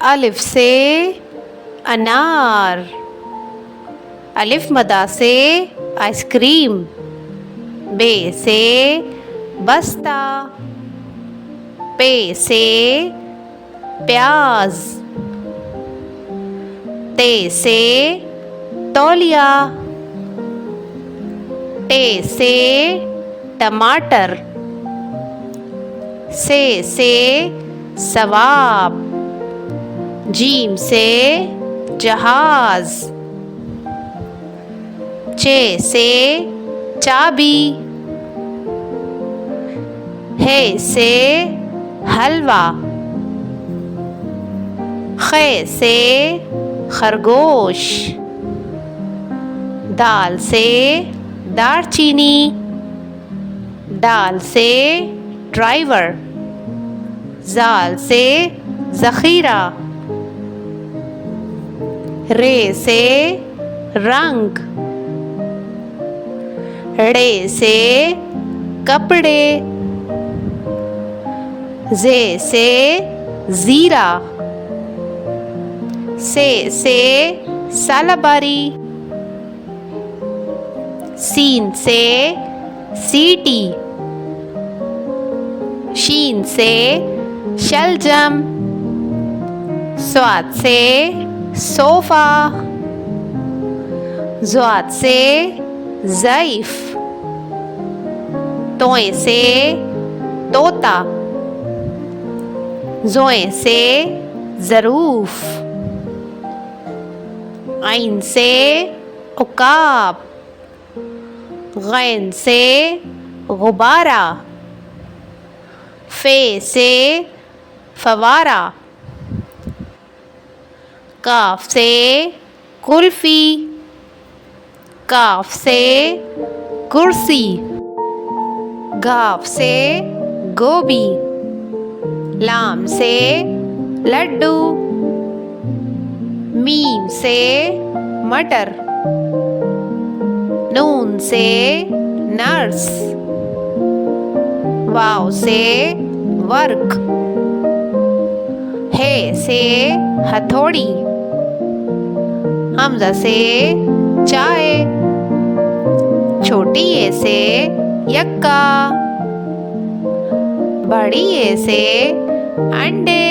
अलिफ से अनार। अलिफ मदा से आइसक्रीम। बे से बस्ता। पे से प्याज। ते से तौलिया। टे से टमाटर। से सवाब। जीम से जहाज। चे से चाबी। हे से हलवा। खे से खरगोश। दाल से दालचीनी। दाल से ड्राइवर। जाल से ज़ख़ीरा। रे से रंग। ड़े से कपड़े। जे से ज़ीरा। से सालाबारी। सीन से सीटी। शीन से शलजम। स्वाद से सोफ़ा। ज़्वाद से ज़ईफ़। तोए से तोता। ज़ोए से ज़रूफ़। ऐन से उकाब। गैन से गुब्बारा। फ़े से फवारा। काफ से कुल्फ़ी। काफ से कुर्सी। गाफ से गोभी। लाम से लड्डू। मीम से मटर। नून से नर्स। वाव से वर्क। हे से हथौड़ी। हमज़ा से चाय। छोटी ए से यक्का। बड़ी ए से अंडे।